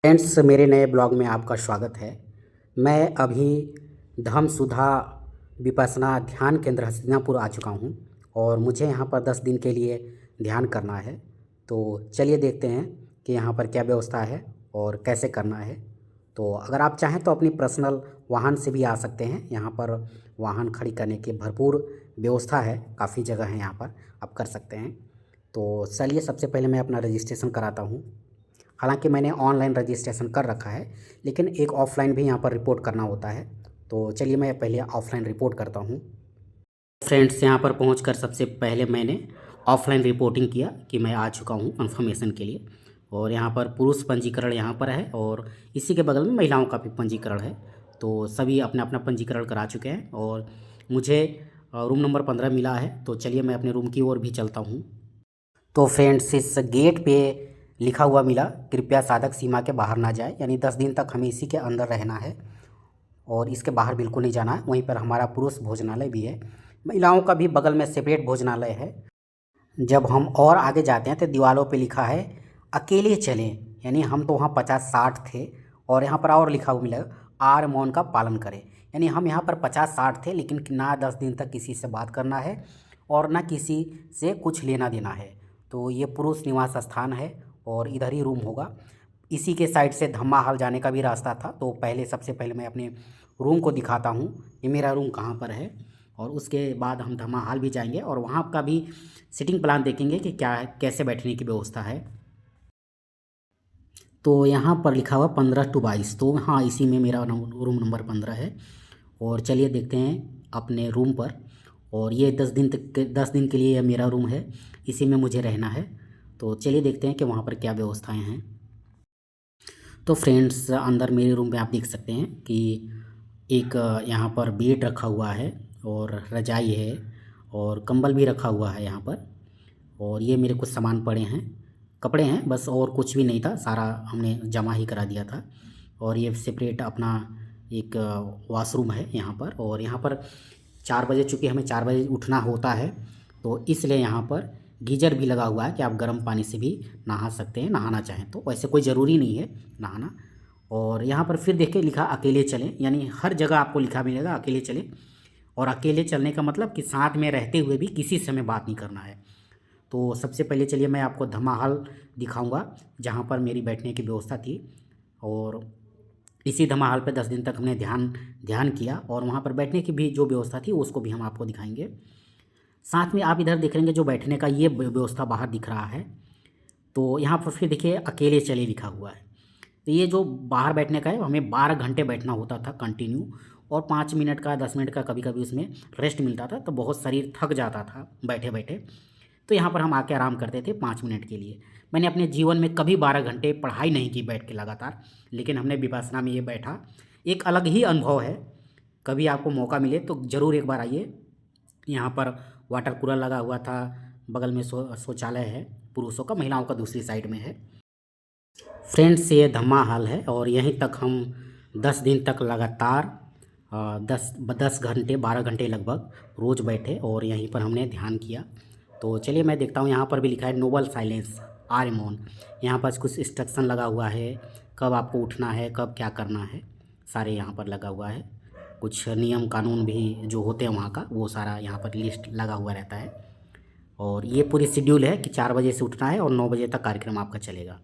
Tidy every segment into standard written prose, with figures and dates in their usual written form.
Friends, मेरे नए blog में आपका स्वागत है। मैं अभी धम्म सुधा विपश्यना ध्यान केंद्र हस्तिनापुर आ चुका हूँ और मुझे यहाँ पर 10 दिन के लिए ध्यान करना है। तो चलिए देखते हैं कि यहाँ पर क्या व्यवस्था है और कैसे करना है। तो अगर आप चाहें तो अपनी पर्सनल वाहन से भी आ सकते हैं। यहाँ पर वाहन खड़ी करने की भरपूर व्यवस्था है, काफ़ी जगह है यहाँ पर, आप कर सकते हैं। तो चलिए सबसे पहले मैं अपना रजिस्ट्रेशन कराता हूँ। हालांकि मैंने ऑनलाइन रजिस्ट्रेशन कर रखा है, लेकिन एक ऑफ़लाइन भी यहाँ पर रिपोर्ट करना होता है। तो चलिए मैं पहले ऑफ़लाइन रिपोर्ट करता हूँ। फ्रेंड्स, यहाँ पर पहुँचकर सबसे पहले मैंने ऑफ़लाइन रिपोर्टिंग किया कि मैं आ चुका हूँ कंफर्मेशन के लिए। और यहाँ पर पुरुष पंजीकरण यहाँ पर है और इसी के बगल में महिलाओं का भी पंजीकरण है। तो सभी अपना अपना पंजीकरण करा चुके हैं और मुझे रूम नंबर 15 मिला है। तो चलिए मैं अपने रूम की ओर भी चलता हूँ। तो फ्रेंड्स, इस गेट पे लिखा हुआ मिला, कृपया साधक सीमा के बाहर ना जाए, यानी 10 दिन तक हमें इसी के अंदर रहना है और इसके बाहर बिल्कुल नहीं जाना है। वहीं पर हमारा पुरुष भोजनालय भी है, महिलाओं का भी बगल में सेपरेट भोजनालय है। जब हम और आगे जाते हैं तो दीवारों पे लिखा है अकेले चलें, यानी हम तो वहाँ 50-60 थे और यहाँ पर और लिखा हुआ मिला आर मौन का पालन करें, यानी हम यहाँ पर 50-60 थे, लेकिन ना 10 दिन तक किसी से बात करना है और ना किसी से कुछ लेना देना है। तो ये पुरुष निवास स्थान है और इधर ही रूम होगा। इसी के साइड से धम्मा हॉल जाने का भी रास्ता था। तो सबसे पहले मैं अपने रूम को दिखाता हूँ, ये मेरा रूम कहाँ पर है, और उसके बाद हम धम्मा हॉल भी जाएंगे और वहाँ का भी सिटिंग प्लान देखेंगे कि क्या है, कैसे बैठने की व्यवस्था है। तो यहाँ पर लिखा हुआ 15-22, तो हाँ, इसी में मेरा रूम नंबर 15 है। और चलिए देखते हैं अपने रूम पर। और ये 10 दिन के लिए यह मेरा रूम है, इसी में मुझे रहना है। तो चलिए देखते हैं कि वहाँ पर क्या व्यवस्थाएं हैं। तो फ्रेंड्स, अंदर मेरे रूम में आप देख सकते हैं कि एक यहाँ पर बेड रखा हुआ है और रजाई है और कंबल भी रखा हुआ है यहाँ पर। और ये मेरे कुछ सामान पड़े हैं, कपड़े हैं बस, और कुछ भी नहीं था, सारा हमने जमा ही करा दिया था। और ये सेपरेट अपना एक वॉशरूम है यहाँ पर। और यहाँ पर 4 बजे, चूँकि हमें 4 बजे उठना होता है, तो इसलिए यहाँ पर गीज़र भी लगा हुआ है कि आप गर्म पानी से भी नहा सकते हैं, नहाना चाहें तो। वैसे कोई ज़रूरी नहीं है नहाना। और यहाँ पर फिर देखिए लिखा अकेले चलें, यानी हर जगह आपको लिखा मिलेगा अकेले चलें। और अकेले चलने का मतलब कि साथ में रहते हुए भी किसी से हमें बात नहीं करना है। तो सबसे पहले चलिए मैं आपको धम्मा हॉल दिखाऊंगा, जहाँ पर मेरी बैठने की व्यवस्था थी। और इसी धम्मा हॉल पे 10 दिन तक हमने ध्यान किया और वहाँ पर बैठने की भी जो व्यवस्था थी उसको भी हम आपको दिखाएंगे। साथ में आप इधर देख लेंगे जो बैठने का ये व्यवस्था बाहर दिख रहा है। तो यहाँ पर फिर देखिए अकेले चले लिखा हुआ है। तो ये जो बाहर बैठने का है, हमें 12 घंटे बैठना होता था कंटिन्यू, और 5 मिनट का 10 मिनट का कभी कभी उसमें रेस्ट मिलता था, तो बहुत शरीर थक जाता था बैठे बैठे। तो यहाँ पर हम आके आराम करते थे 5 मिनट के लिए। मैंने अपने जीवन में कभी 12 घंटे पढ़ाई नहीं की बैठ के लगातार, लेकिन हमने विपश्यना में ये बैठा, एक अलग ही अनुभव है। कभी आपको मौका मिले तो ज़रूर एक बार आइए। यहाँ पर वाटर कूलर लगा हुआ था, बगल में शौचालय है पुरुषों का, महिलाओं का दूसरी साइड में है। फ्रेंड्स, ये धम्मा हॉल है और यहीं तक हम 10 दिन तक लगातार 10 घंटे 12 घंटे लगभग रोज़ बैठे और यहीं पर हमने ध्यान किया। तो चलिए मैं देखता हूँ, यहाँ पर भी लिखा है नोबल साइलेंस आर मौन। यहाँ पर कुछ इंस्ट्रक्शन लगा हुआ है, कब आपको उठना है, कब क्या करना है, सारे यहाँ पर लगा हुआ है। कुछ नियम कानून भी जो होते हैं वहाँ का, वो सारा यहाँ पर लिस्ट लगा हुआ रहता है। और ये पूरी शेड्यूल है कि 4 बजे से उठना है और 9 बजे तक कार्यक्रम आपका चलेगा,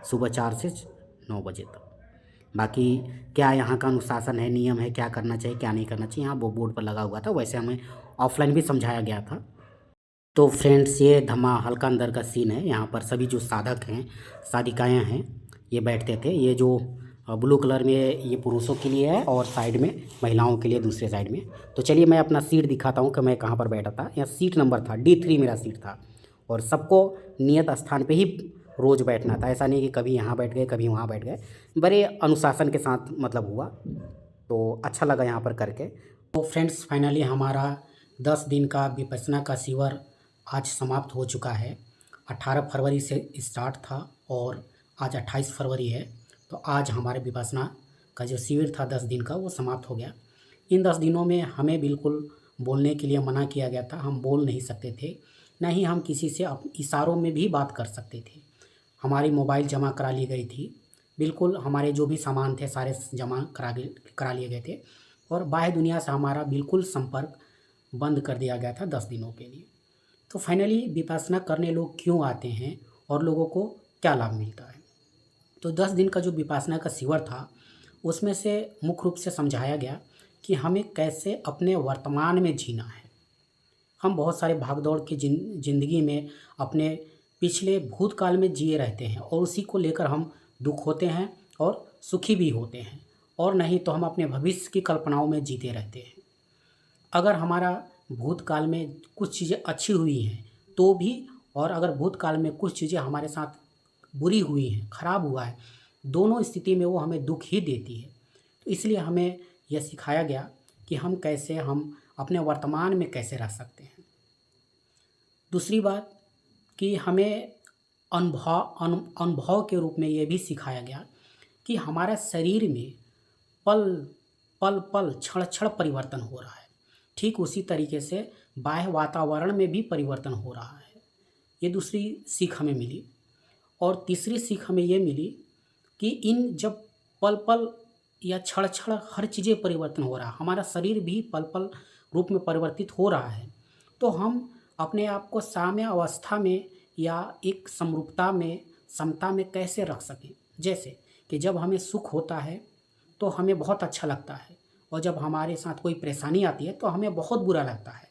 सुबह 4 से 9 बजे तक। बाकी क्या यहाँ का अनुशासन है, नियम है, क्या करना चाहिए क्या नहीं करना चाहिए, यहाँ वो बोर्ड पर लगा हुआ था। वैसे हमें ऑफलाइन भी समझाया गया था। तो फ्रेंड्स, ये धम्मा हल्का अंदर का सीन है। यहाँ पर सभी जो साधक हैं, साधिकाएँ हैं, ये बैठते थे। ये जो ब्लू कलर में ये पुरुषों के लिए है और साइड में महिलाओं के लिए दूसरे साइड में। तो चलिए मैं अपना सीट दिखाता हूँ कि मैं कहाँ पर बैठा था। यहाँ सीट नंबर था D3 मेरा सीट था। और सबको नियत स्थान पे ही रोज़ बैठना था, ऐसा नहीं कि कभी यहाँ बैठ गए कभी वहाँ बैठ गए। बड़े अनुशासन के साथ मतलब हुआ, तो अच्छा लगा यहाँ पर करके। तो फ्रेंड्स, फाइनली हमारा 10 दिन का विपश्यना का शिविर आज समाप्त हो चुका है। 18 फरवरी से स्टार्ट था और आज 28 फरवरी है। तो आज हमारे विपश्यना का जो शिविर था 10 दिन का, वो समाप्त हो गया। इन 10 दिनों में हमें बिल्कुल बोलने के लिए मना किया गया था। हम बोल नहीं सकते थे, न ही हम किसी से इशारों में भी बात कर सकते थे। हमारी मोबाइल जमा करा ली गई थी बिल्कुल हमारे जो भी सामान थे सारे जमा करा लिए गए थे और बाह्य दुनिया से हमारा बिल्कुल संपर्क बंद कर दिया गया था 10 दिनों के लिए। तो फाइनली विपश्यना करने लोग क्यों आते हैं और लोगों को क्या लाभ मिलता है। तो 10 दिन का जो विपश्यना का शिविर था उसमें से मुख्य रूप से समझाया गया कि हमें कैसे अपने वर्तमान में जीना है। हम बहुत सारे भागदौड़ की ज़िंदगी में अपने पिछले भूतकाल में जिए रहते हैं और उसी को लेकर हम दुख होते हैं और सुखी भी होते हैं, और नहीं तो हम अपने भविष्य की कल्पनाओं में जीते रहते हैं। अगर हमारा भूतकाल में कुछ चीज़ें अच्छी हुई हैं तो भी, और अगर भूतकाल में कुछ चीज़ें हमारे साथ बुरी हुई हैं, खराब हुआ है, दोनों स्थिति में वो हमें दुख ही देती है। तो इसलिए हमें यह सिखाया गया कि हम अपने वर्तमान में कैसे रह सकते हैं। दूसरी बात कि हमें अनुभव के रूप में ये भी सिखाया गया कि हमारा शरीर में पल पल पल क्षण क्षण परिवर्तन हो रहा है। ठीक उसी तरीके से बाह्य वातावरण में भी परिवर्तन हो रहा है। ये दूसरी सीख हमें मिली। और तीसरी सीख हमें ये मिली कि इन जब पल पल या क्षण क्षण हर चीज़ें परिवर्तन हो रहा है, हमारा शरीर भी पल पल रूप में परिवर्तित हो रहा है, तो हम अपने आप को साम्य अवस्था में या एक समरूपता में, समता में कैसे रख सकें। जैसे कि जब हमें सुख होता है तो हमें बहुत अच्छा लगता है, और जब हमारे साथ कोई परेशानी आती है तो हमें बहुत बुरा लगता है,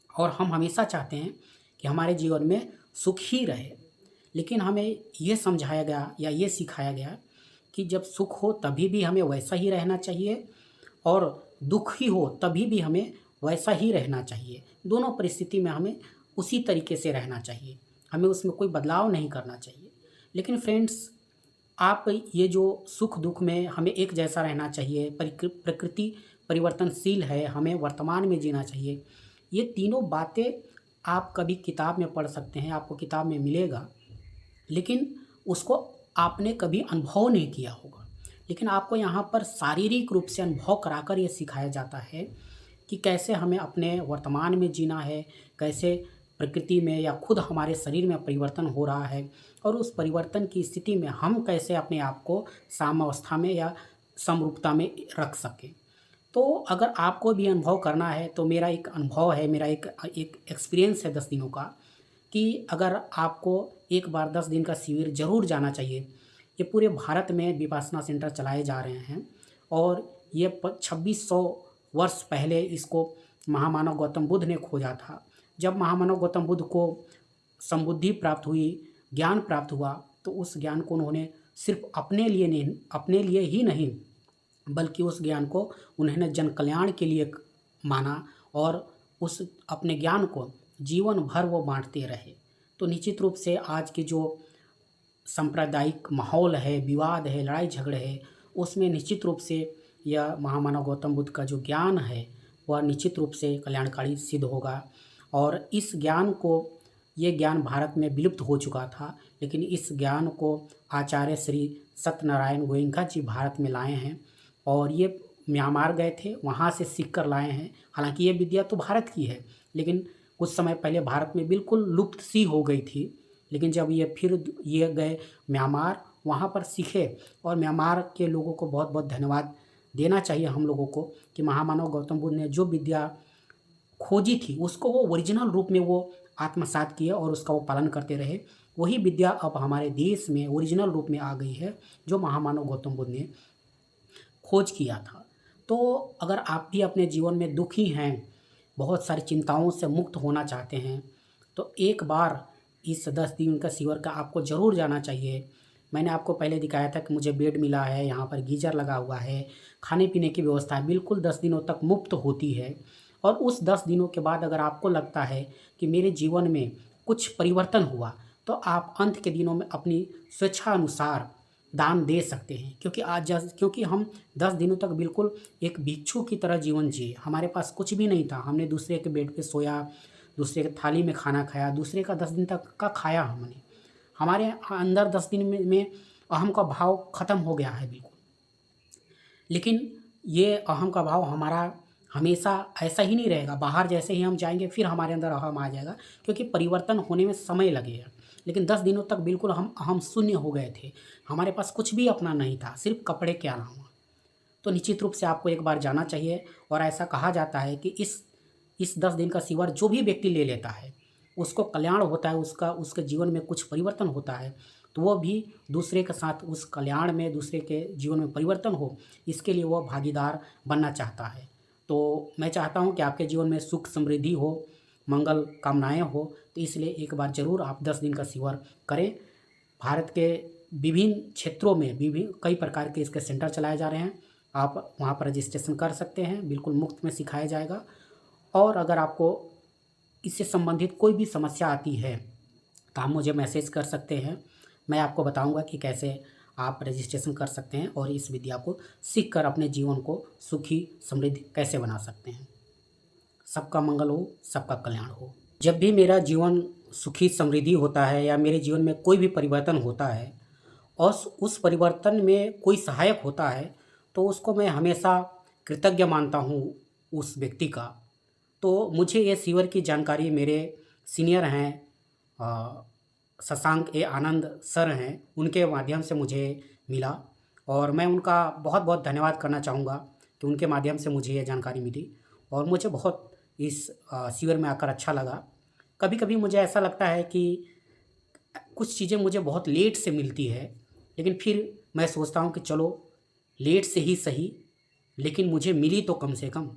और हम हमेशा चाहते हैं कि हमारे जीवन में सुख ही रहे। लेकिन हमें ये समझाया गया या ये सिखाया गया कि जब सुख हो तभी भी हमें वैसा ही रहना चाहिए, और दुख ही हो तभी भी हमें वैसा ही रहना चाहिए। दोनों परिस्थिति में हमें उसी तरीके से रहना चाहिए, हमें उसमें कोई बदलाव नहीं करना चाहिए। लेकिन फ्रेंड्स, आप ये जो सुख दुख में हमें एक जैसा रहना चाहिए, प्रकृति परिवर्तनशील है, हमें वर्तमान में जीना चाहिए, ये तीनों बातें आप कभी किताब में पढ़ सकते हैं, आपको किताब में मिलेगा, लेकिन उसको आपने कभी अनुभव नहीं किया होगा। लेकिन आपको यहाँ पर शारीरिक रूप से अनुभव कराकर ये सिखाया जाता है कि कैसे हमें अपने वर्तमान में जीना है, कैसे प्रकृति में या खुद हमारे शरीर में परिवर्तन हो रहा है, और उस परिवर्तन की स्थिति में हम कैसे अपने आप को साम्यावस्था में या समरूपता में रख सकें। तो अगर आपको भी अनुभव करना है तो मेरा एक अनुभव है, मेरा एक एक्सपीरियंस है 10 दिनों का, कि अगर आपको एक बार 10 दिन का शिविर ज़रूर जाना चाहिए। ये पूरे भारत में विपश्यना सेंटर चलाए जा रहे हैं, और ये 2600 वर्ष पहले इसको महामानव गौतम बुद्ध ने खोजा था। जब महामानव गौतम बुद्ध को संबुद्धि प्राप्त हुई, ज्ञान प्राप्त हुआ, तो उस ज्ञान को उन्होंने सिर्फ अपने लिए ही नहीं, बल्कि उस ज्ञान को उन्होंने जन कल्याण के लिए माना, और उस अपने ज्ञान को जीवन भर वो बांटते रहे। तो निश्चित रूप से आज के जो सांप्रदायिक माहौल है, विवाद है, लड़ाई झगड़े है, उसमें निश्चित रूप से यह महामानव गौतम बुद्ध का जो ज्ञान है वह निश्चित रूप से कल्याणकारी सिद्ध होगा। और इस ज्ञान को, ये ज्ञान भारत में विलुप्त हो चुका था, लेकिन इस ज्ञान को आचार्य श्री सत्यनारायण गोयनका जी भारत में लाए हैं, और ये म्यांमार गए थे, वहाँ से सीख कर लाए हैं। हालांकि ये विद्या तो भारत की है, लेकिन कुछ समय पहले भारत में बिल्कुल लुप्त सी हो गई थी। लेकिन जब ये गए म्यांमार, वहाँ पर सीखे, और म्यांमार के लोगों को बहुत बहुत धन्यवाद देना चाहिए हम लोगों को कि महामानव गौतम बुद्ध ने जो विद्या खोजी थी उसको वो ओरिजिनल रूप में वो आत्मसात किए और उसका वो पालन करते रहे। वही विद्या अब हमारे देश में ओरिजिनल रूप में आ गई है, जो महामानव गौतम बुद्ध ने खोज किया था। तो अगर आप भी अपने जीवन में दुखी हैं, बहुत सारी चिंताओं से मुक्त होना चाहते हैं, तो एक बार इस 10 दिन का शिविर का आपको ज़रूर जाना चाहिए। मैंने आपको पहले दिखाया था कि मुझे बेड मिला है, यहाँ पर गीज़र लगा हुआ है, खाने पीने की व्यवस्था है, बिल्कुल 10 दिनों तक मुफ्त होती है। और उस 10 दिनों के बाद अगर आपको लगता है कि मेरे जीवन में कुछ परिवर्तन हुआ, तो आप अंत के दिनों में अपनी स्वेच्छा अनुसार दान दे सकते हैं। क्योंकि हम 10 दिनों तक बिल्कुल एक भिक्षु की तरह जीवन जिए, हमारे पास कुछ भी नहीं था, हमने दूसरे के बेड पे सोया, दूसरे के थाली में खाना खाया, दूसरे का 10 दिन तक का खाया हमने। हमारे अंदर 10 दिन में अहम का भाव ख़त्म हो गया है बिल्कुल। लेकिन ये अहम का भाव हमारा हमेशा ऐसा ही नहीं रहेगा। बाहर जैसे ही हम जाएंगे फिर हमारे अंदर अहम आ जाएगा, क्योंकि परिवर्तन होने में समय लगेगा। लेकिन 10 दिनों तक बिल्कुल हम शून्य हो गए थे। हमारे पास कुछ भी अपना नहीं था, सिर्फ़ कपड़े के अलावा। तो निश्चित रूप से आपको एक बार जाना चाहिए। और ऐसा कहा जाता है कि इस 10 दिन का शिविर जो भी व्यक्ति ले लेता है, उसको कल्याण होता है, उसके जीवन में कुछ परिवर्तन होता है। तो वो भी दूसरे के साथ उस कल्याण में, दूसरे के जीवन में परिवर्तन हो, इसके लिए वो भागीदार बनना चाहता है। तो मैं चाहता हूँ कि आपके जीवन में सुख समृद्धि हो, मंगल कामनाएँ हो, तो इसलिए एक बार ज़रूर आप 10 दिन का शिविर करें। भारत के विभिन्न क्षेत्रों में कई प्रकार के इसके सेंटर चलाए जा रहे हैं। आप वहाँ पर रजिस्ट्रेशन कर सकते हैं, बिल्कुल मुफ्त में सिखाया जाएगा। और अगर आपको इससे संबंधित कोई भी समस्या आती है तो आप मुझे मैसेज कर सकते हैं। मैं आपको बताऊंगा कि कैसे आप रजिस्ट्रेशन कर सकते हैं और इस विद्या को सीखकर अपने जीवन को सुखी समृद्ध कैसे बना सकते हैं। सबका मंगल हो, सबका कल्याण हो। जब भी मेरा जीवन सुखी समृद्धि होता है या मेरे जीवन में कोई भी परिवर्तन होता है और उस परिवर्तन में कोई सहायक होता है, तो उसको मैं हमेशा कृतज्ञ मानता हूँ उस व्यक्ति का। तो मुझे ये शिविर की जानकारी मेरे सीनियर हैं, शशांक ए आनंद सर हैं, उनके माध्यम से मुझे मिला। और मैं उनका बहुत बहुत धन्यवाद करना चाहूँगा कि उनके माध्यम से मुझे ये जानकारी मिली और मुझे बहुत इस शिविर में आकर अच्छा लगा। कभी कभी मुझे ऐसा लगता है कि कुछ चीज़ें मुझे बहुत लेट से मिलती है, लेकिन फिर मैं सोचता हूँ कि चलो लेट से ही सही, लेकिन मुझे मिली तो कम से कम।